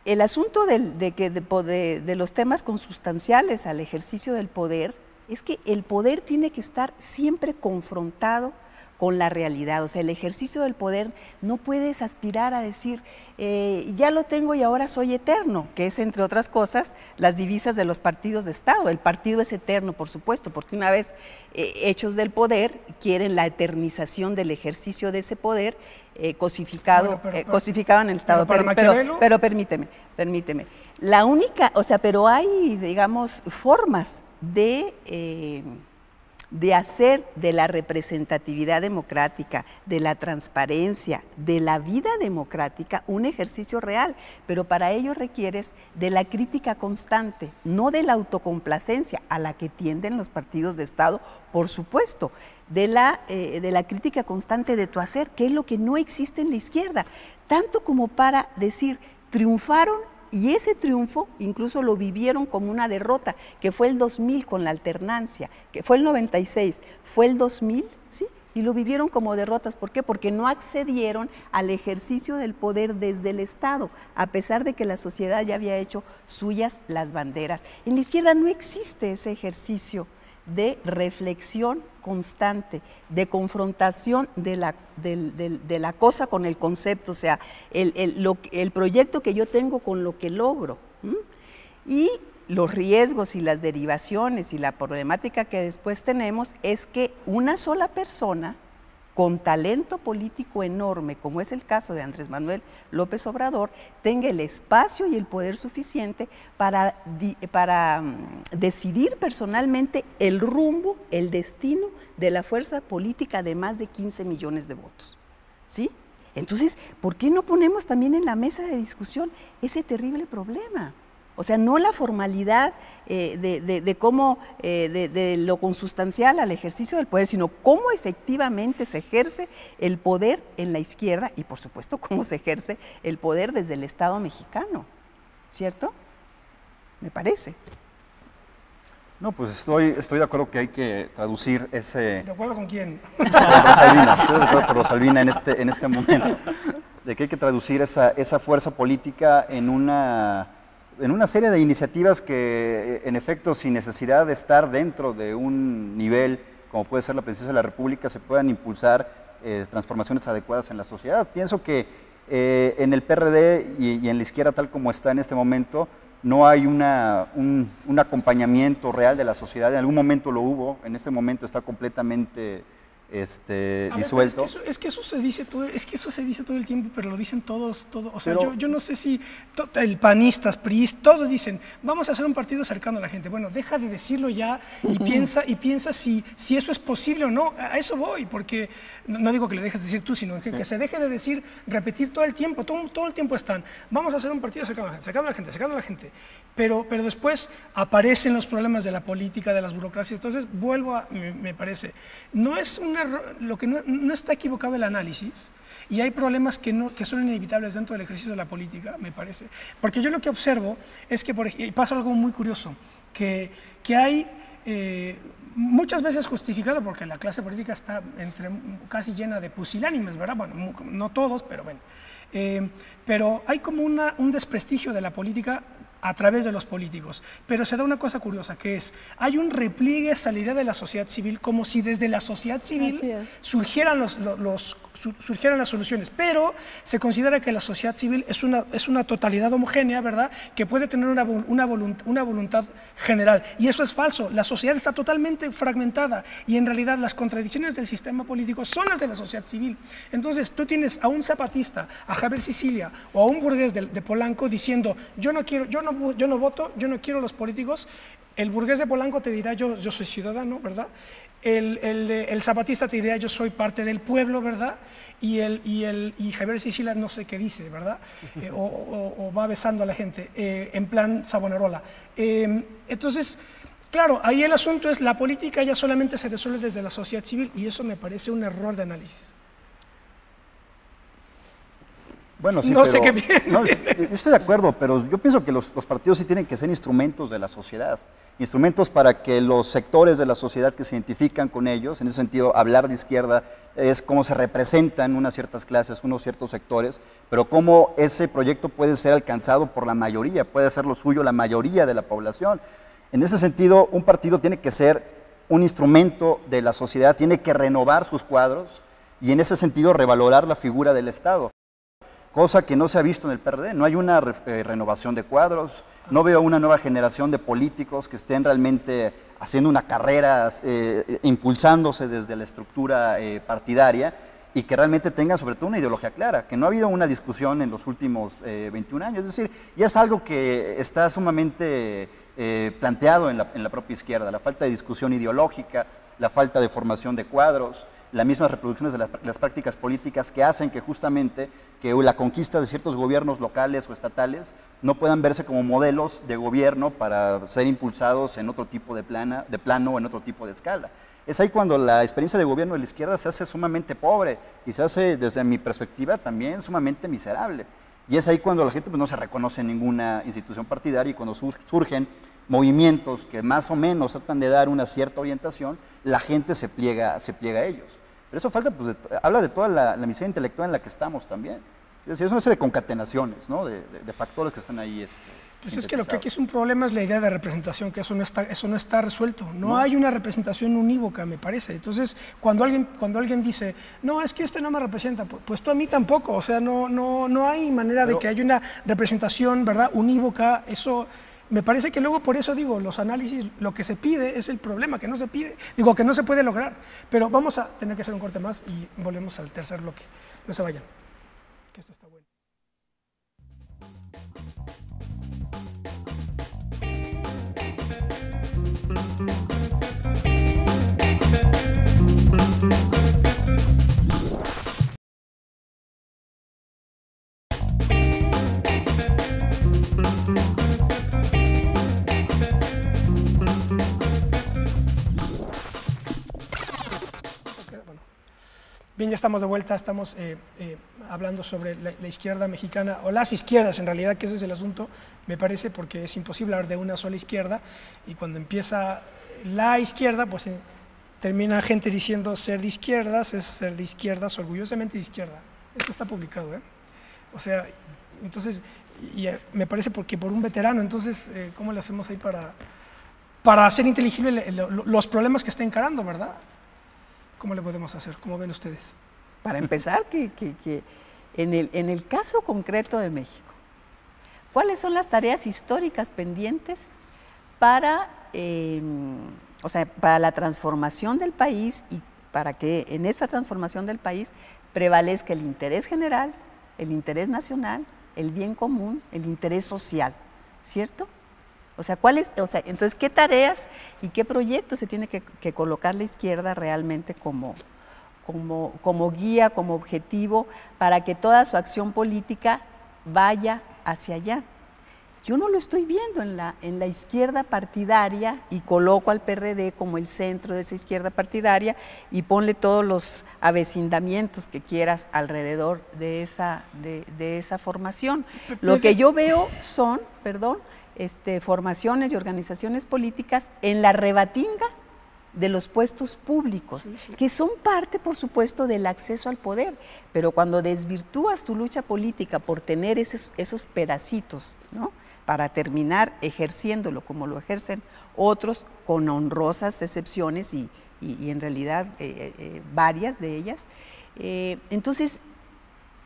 El asunto de los temas consustanciales al ejercicio del poder es que el poder tiene que estar siempre confrontado con la realidad, o sea, el ejercicio del poder no puedes aspirar a decir, ya lo tengo y ahora soy eterno, que es, entre otras cosas, las divisas de los partidos de Estado. El partido es eterno, por supuesto, porque una vez hechos del poder, quieren la eternización del ejercicio de ese poder cosificado en el Estado. Pero permíteme. La única, o sea, pero hay, digamos, formas de hacer de la representatividad democrática, de la transparencia, de la vida democrática un ejercicio real, pero para ello requieres de la crítica constante, no de la autocomplacencia a la que tienden los partidos de Estado, por supuesto, de la crítica constante de tu hacer, que es lo que no existe en la izquierda, tanto como para decir, triunfaron. Y ese triunfo incluso lo vivieron como una derrota, que fue el 2000 con la alternancia, que fue el 96, fue el 2000, ¿sí? Y lo vivieron como derrotas. ¿Por qué? Porque no accedieron al ejercicio del poder desde el Estado, a pesar de que la sociedad ya había hecho suyas las banderas. En la izquierda no existe ese ejercicio de reflexión constante, de confrontación de la cosa con el concepto, o sea, el proyecto que yo tengo con lo que logro. Y los riesgos y las derivaciones y la problemática que después tenemos es que una sola persona con talento político enorme, como es el caso de Andrés Manuel López Obrador, tenga el espacio y el poder suficiente para decidir personalmente el rumbo, el destino de la fuerza política de más de 15 millones de votos. ¿Sí? Entonces, ¿por qué no ponemos también en la mesa de discusión ese terrible problema? O sea, no la formalidad de cómo, de lo consustancial al ejercicio del poder, sino cómo efectivamente se ejerce el poder en la izquierda y, por supuesto, cómo se ejerce el poder desde el Estado mexicano, ¿cierto? Me parece. No, pues estoy de acuerdo que hay que traducir ese... ¿De acuerdo con quién? Con Rosalvina, estoy de acuerdo con Rosalvina en este momento, de que hay que traducir esa fuerza política en una serie de iniciativas que, en efecto, sin necesidad de estar dentro de un nivel, como puede ser la Presidencia de la República, se puedan impulsar transformaciones adecuadas en la sociedad. Pienso que en el PRD y en la izquierda, tal como está en este momento, no hay un acompañamiento real de la sociedad. En algún momento lo hubo, en este momento está completamente disuelto. Es que eso se dice todo el tiempo, pero lo dicen todos. O sea, yo no sé si el panistas, priistas, todos dicen, vamos a hacer un partido cercano a la gente. Bueno, deja de decirlo ya y piensa si eso es posible o no. A eso voy, porque no digo que lo dejes de decir tú, sino que se deje de decir, repetir todo el tiempo, todo el tiempo están, vamos a hacer un partido cercano a la gente. Pero después aparecen los problemas de la política, de las burocracias. Entonces, me parece, no es lo que no está equivocado el análisis, y hay problemas que son inevitables dentro del ejercicio de la política, me parece. Porque yo lo que observo es que pasa algo muy curioso, que hay muchas veces justificado, porque la clase política está casi llena de pusilánimes, ¿verdad? Bueno, no todos, pero bueno. Pero hay como un desprestigio de la política a través de los políticos. Pero se da una cosa curiosa, que es, hay un repliegue a esa idea de la sociedad civil, como si desde la sociedad civil surgieran las soluciones, pero se considera que la sociedad civil es una totalidad homogénea, ¿verdad?, que puede tener una voluntad general, y eso es falso. La sociedad está totalmente fragmentada, y en realidad las contradicciones del sistema político son las de la sociedad civil. Entonces tú tienes a un zapatista, a Javier Sicilia, o a un burgués de Polanco diciendo, yo no voto, yo no quiero los políticos. El burgués de Polanco te dirá, yo soy ciudadano, ¿verdad? El zapatista te dirá, yo soy parte del pueblo, ¿verdad? Y Javier Sicilia no sé qué dice, ¿verdad? O va besando a la gente, en plan Savonarola. Entonces, claro, ahí el asunto es, la política ya solamente se resuelve desde la sociedad civil, y eso me parece un error de análisis. Bueno, sí, no sé qué piensas. No, yo estoy de acuerdo, pero yo pienso que los partidos sí tienen que ser instrumentos de la sociedad, instrumentos para que los sectores de la sociedad que se identifican con ellos, en ese sentido, hablar de izquierda es cómo se representan unas ciertas clases, unos ciertos sectores, pero cómo ese proyecto puede ser alcanzado por la mayoría, puede ser lo suyo la mayoría de la población. En ese sentido, un partido tiene que ser un instrumento de la sociedad, tiene que renovar sus cuadros y en ese sentido revalorar la figura del Estado. Cosa que no se ha visto en el PRD, no hay una renovación de cuadros, no veo una nueva generación de políticos que estén realmente haciendo una carrera, impulsándose desde la estructura partidaria y que realmente tengan sobre todo una ideología clara, que no ha habido una discusión en los últimos 21 años, es decir, ya es algo que está sumamente planteado en la propia izquierda, la falta de discusión ideológica, la falta de formación de cuadros, las mismas reproducciones de las prácticas políticas que hacen que justamente que la conquista de ciertos gobiernos locales o estatales no puedan verse como modelos de gobierno para ser impulsados en otro tipo de plano o en otro tipo de escala. Es ahí cuando la experiencia de gobierno de la izquierda se hace sumamente pobre y se hace, desde mi perspectiva, también sumamente miserable. Y es ahí cuando la gente pues, no se reconoce en ninguna institución partidaria y cuando surgen movimientos que más o menos tratan de dar una cierta orientación, la gente se pliega a ellos. Pero eso habla de toda la miseria intelectual en la que estamos también. Es decir, es una serie de concatenaciones, ¿no? de factores que están ahí. Pues es que lo que aquí es un problema es la idea de representación, que eso no está resuelto. No hay una representación unívoca, me parece. Entonces, cuando alguien dice, no, es que este no me representa, pues tú a mí tampoco. O sea, no hay manera de que haya una representación, ¿verdad?, unívoca. Eso... Me parece que luego, por eso digo, los análisis, lo que se pide es el problema, que no se pide, digo, que no se puede lograr. Pero vamos a tener que hacer un corte más y volvemos al tercer bloque. No se vayan, que esto está bueno. Bien, ya estamos de vuelta, estamos hablando sobre la izquierda mexicana, o las izquierdas en realidad, que ese es el asunto, me parece, porque es imposible hablar de una sola izquierda, y cuando empieza la izquierda, pues termina gente diciendo ser de izquierdas, es ser de izquierdas, orgullosamente de izquierda. Esto está publicado, ¿eh? O sea, entonces, me parece porque por un veterano, entonces, ¿cómo le hacemos ahí para hacer inteligible los problemas que está encarando, verdad? ¿Cómo le podemos hacer? ¿Cómo ven ustedes? Para empezar, que en el caso concreto de México, ¿cuáles son las tareas históricas pendientes para la transformación del país y para que en esa transformación del país prevalezca el interés general, el interés nacional, el bien común, el interés social, ¿cierto? O sea, entonces, ¿qué tareas y qué proyectos se tiene que colocar la izquierda realmente como guía, como objetivo, para que toda su acción política vaya hacia allá? Yo no lo estoy viendo en la izquierda partidaria, y coloco al PRD como el centro de esa izquierda partidaria y ponle todos los avecindamientos que quieras alrededor de esa formación. Lo que yo veo son, formaciones y organizaciones políticas en la rebatinga de los puestos públicos, que son parte, por supuesto, del acceso al poder, pero cuando desvirtúas tu lucha política por tener esos pedacitos, ¿no?, para terminar ejerciéndolo como lo ejercen otros, con honrosas excepciones y en realidad varias de ellas. Entonces,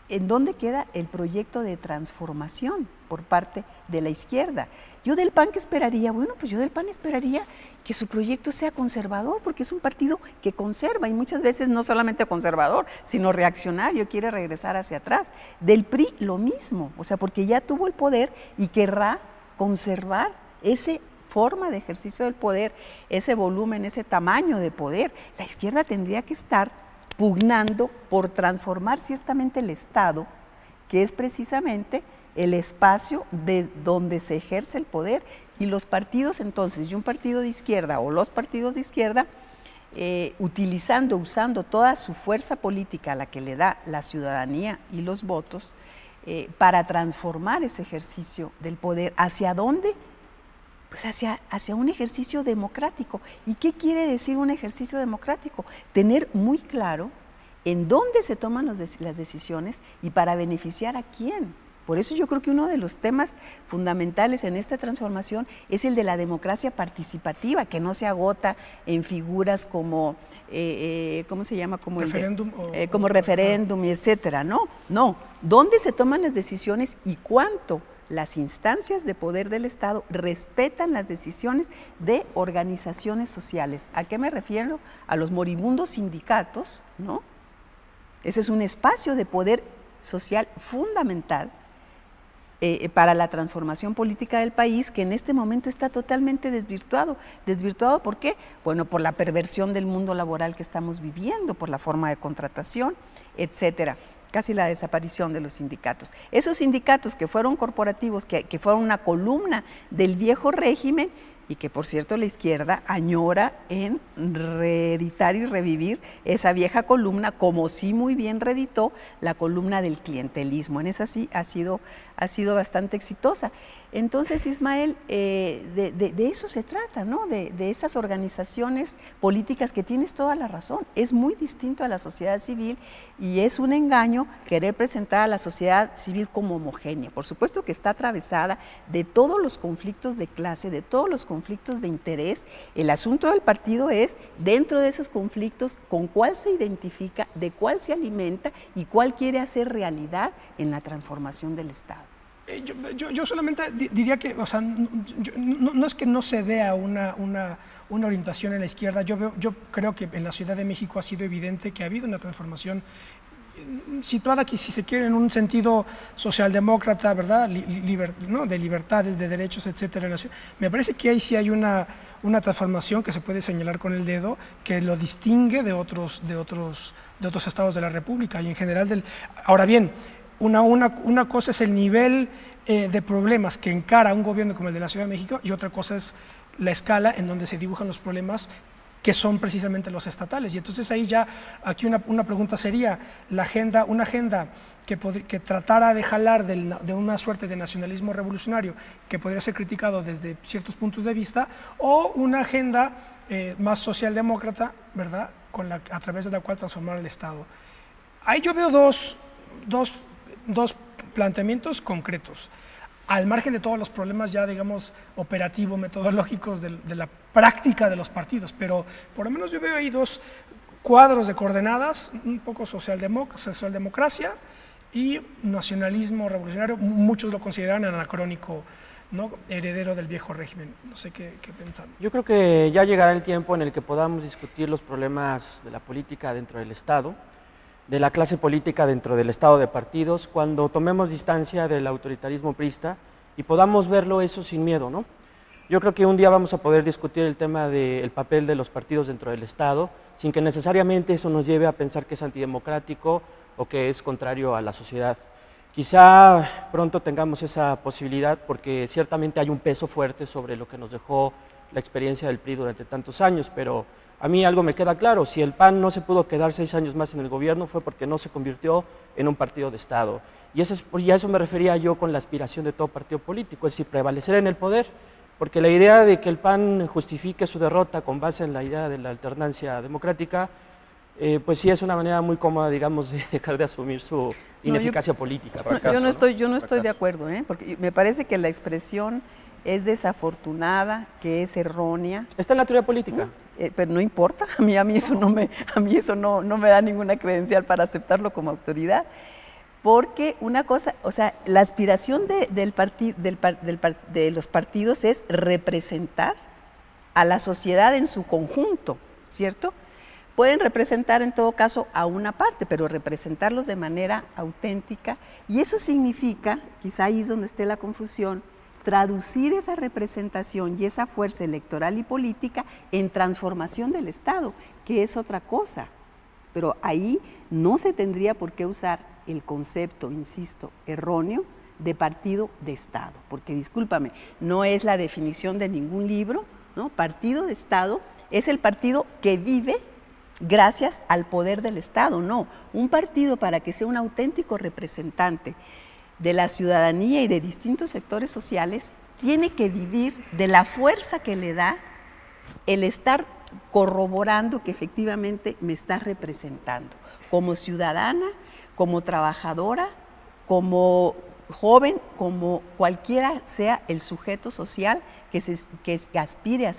¿en dónde queda el proyecto de transformación por parte de la izquierda? Yo del PAN, ¿qué esperaría? Bueno, pues yo del PAN esperaría que su proyecto sea conservador, porque es un partido que conserva, y muchas veces no solamente conservador, sino reaccionario, quiere regresar hacia atrás. Del PRI lo mismo, o sea, porque ya tuvo el poder y querrá conservar esa forma de ejercicio del poder, ese volumen, ese tamaño de poder. La izquierda tendría que estar pugnando por transformar ciertamente el Estado, que es precisamente el espacio de donde se ejerce el poder, y los partidos entonces, y un partido de izquierda o los partidos de izquierda, usando toda su fuerza política a la que le da la ciudadanía y los votos, para transformar ese ejercicio del poder. ¿Hacia dónde? Pues hacia un ejercicio democrático. ¿Y qué quiere decir un ejercicio democrático? Tener muy claro en dónde se toman las decisiones y para beneficiar a quién. Por eso yo creo que uno de los temas fundamentales en esta transformación es el de la democracia participativa, que no se agota en figuras como, ¿cómo se llama? Como referéndum. Como referéndum y etcétera. No, ¿dónde se toman las decisiones y cuánto las instancias de poder del Estado respetan las decisiones de organizaciones sociales? ¿A qué me refiero? A los moribundos sindicatos, ¿no? Ese es un espacio de poder social fundamental para la transformación política del país, que en este momento está totalmente desvirtuado. ¿Desvirtuado por qué? Bueno, por la perversión del mundo laboral que estamos viviendo, por la forma de contratación, etcétera. Casi la desaparición de los sindicatos. Esos sindicatos que fueron corporativos, que fueron una columna del viejo régimen, y que por cierto la izquierda añora en reeditar y revivir esa vieja columna, como sí muy bien reeditó la columna del clientelismo. En esa sí ha sido bastante exitosa. Entonces, Ismael, de eso se trata, ¿no? De esas organizaciones políticas, que tienes toda la razón. Es muy distinto a la sociedad civil y es un engaño querer presentar a la sociedad civil como homogénea. Por supuesto que está atravesada de todos los conflictos de clase, de todos los conflictos de interés. El asunto del partido es, dentro de esos conflictos, con cuál se identifica, de cuál se alimenta y cuál quiere hacer realidad en la transformación del Estado. Yo solamente diría que, o sea, no es que no se vea una orientación en la izquierda. Yo creo que en la Ciudad de México ha sido evidente que ha habido una transformación situada aquí, si se quiere, en un sentido socialdemócrata, ¿verdad? ¿No? De libertades, de derechos, etcétera. Me parece que ahí sí hay una transformación que se puede señalar con el dedo, que lo distingue de otros estados de la República y en general Ahora bien, una cosa es el nivel de problemas que encara un gobierno como el de la Ciudad de México, y otra cosa es la escala en donde se dibujan los problemas, que son precisamente los estatales. Y entonces ahí ya, aquí una pregunta sería, una agenda que tratara de jalar de una suerte de nacionalismo revolucionario, que podría ser criticado desde ciertos puntos de vista, o una agenda más socialdemócrata, ¿verdad?, a través de la cual transformar el Estado. Ahí yo veo dos planteamientos concretos, al margen de todos los problemas ya, digamos, operativos, metodológicos de la práctica de los partidos, pero por lo menos yo veo ahí dos cuadros de coordenadas, un poco socialdemocracia y nacionalismo revolucionario. Muchos lo consideran anacrónico, ¿no?, heredero del viejo régimen. No sé qué piensan. Yo creo que ya llegará el tiempo en el que podamos discutir los problemas de la política dentro del Estado, de la clase política dentro del Estado de partidos, cuando tomemos distancia del autoritarismo priista y podamos verlo eso sin miedo, ¿no? Yo creo que un día vamos a poder discutir el tema del papel de los partidos dentro del Estado, sin que necesariamente eso nos lleve a pensar que es antidemocrático o que es contrario a la sociedad. Quizá pronto tengamos esa posibilidad, porque ciertamente hay un peso fuerte sobre lo que nos dejó la experiencia del PRI durante tantos años, pero a mí algo me queda claro: si el PAN no se pudo quedar 6 años más en el gobierno fue porque no se convirtió en un partido de Estado. Y a eso me refería yo con la aspiración de todo partido político, es decir, prevalecer en el poder, porque la idea de que el PAN justifique su derrota con base en la idea de la alternancia democrática, pues sí es una manera muy cómoda, digamos, de dejar de asumir su ineficacia política. Yo no estoy de acuerdo, porque me parece que la expresión es desafortunada, que es errónea. Está en la teoría política. Pero no importa, a mí eso no me da ninguna credencial para aceptarlo como autoridad. Porque una cosa, o sea, la aspiración de los partidos es representar a la sociedad en su conjunto, ¿cierto? Pueden representar en todo caso a una parte, pero representarlos de manera auténtica, y eso significa, quizá ahí es donde esté la confusión, traducir esa representación y esa fuerza electoral y política en transformación del Estado, que es otra cosa. Pero ahí no se tendría por qué usar el concepto, insisto, erróneo de partido de Estado, porque discúlpame, no es la definición de ningún libro, ¿no? Partido de Estado es el partido que vive gracias al poder del Estado, no. Un partido, para que sea un auténtico representante de la ciudadanía y de distintos sectores sociales, tiene que vivir de la fuerza que le da el estar corroborando que efectivamente me está representando como ciudadana, como trabajadora, como joven, como cualquiera sea el sujeto social que aspire a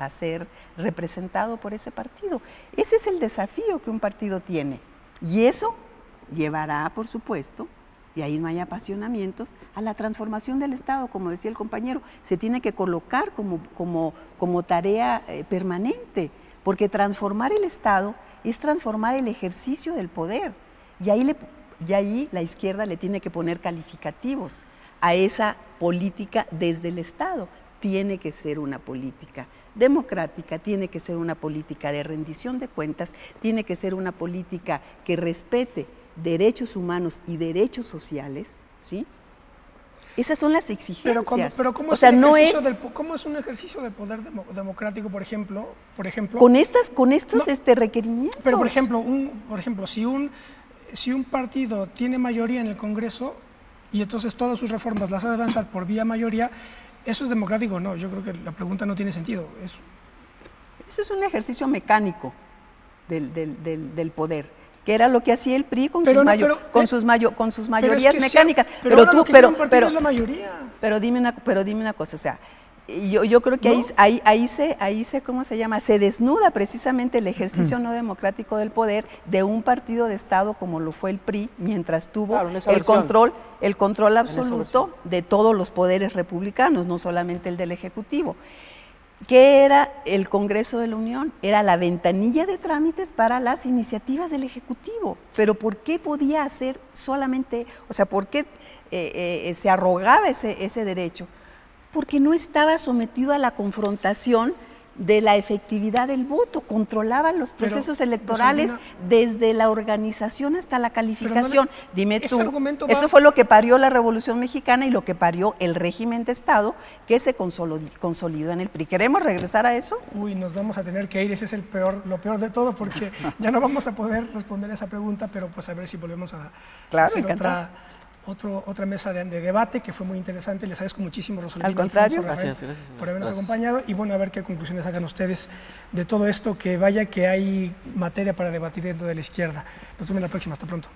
ser representado por ese partido. Ese es el desafío que un partido tiene, y eso llevará, por supuesto, y ahí no hay apasionamientos, a la transformación del Estado, como decía el compañero, se tiene que colocar como tarea permanente, porque transformar el Estado es transformar el ejercicio del poder, y ahí la izquierda le tiene que poner calificativos a esa política desde el Estado. Tiene que ser una política democrática, tiene que ser una política de rendición de cuentas, tiene que ser una política que respete derechos humanos y derechos sociales, ¿sí? Esas son las exigencias. Pero ¿cómo es un ejercicio de poder democrático, por ejemplo? Con estos requerimientos. Pero por ejemplo, si un partido tiene mayoría en el Congreso y entonces todas sus reformas las hace avanzar por vía mayoría, ¿eso es democrático o no? Yo creo que la pregunta no tiene sentido. Eso es un ejercicio mecánico del poder, que era lo que hacía el PRI con sus mayorías mecánicas. Pero dime una cosa, o sea, yo creo que ahí se ¿cómo se llama? Se desnuda precisamente el ejercicio no democrático del poder de un partido de Estado como lo fue el PRI, mientras tuvo el control absoluto de todos los poderes republicanos, no solamente el del Ejecutivo. ¿Qué era el Congreso de la Unión? Era la ventanilla de trámites para las iniciativas del Ejecutivo. Pero ¿por qué podía hacer solamente, o sea, por qué se arrogaba ese derecho? Porque no estaba sometido a la confrontación de la efectividad del voto, controlaban los procesos electorales desde la organización hasta la calificación. Dime tú, eso fue lo que parió la Revolución Mexicana y lo que parió el régimen de Estado que se consolidó en el PRI. ¿Queremos regresar a eso? Uy, nos vamos a tener que ir, ese es lo peor de todo, porque ya no vamos a poder responder esa pregunta, pero pues a ver si volvemos a hacer otra mesa de debate, que fue muy interesante. Les agradezco muchísimo, Rosalina. Al contrario, gracias por habernos acompañado, y bueno, a ver qué conclusiones hagan ustedes de todo esto, que vaya que hay materia para debatir dentro de la izquierda. Nos vemos en la próxima, hasta pronto.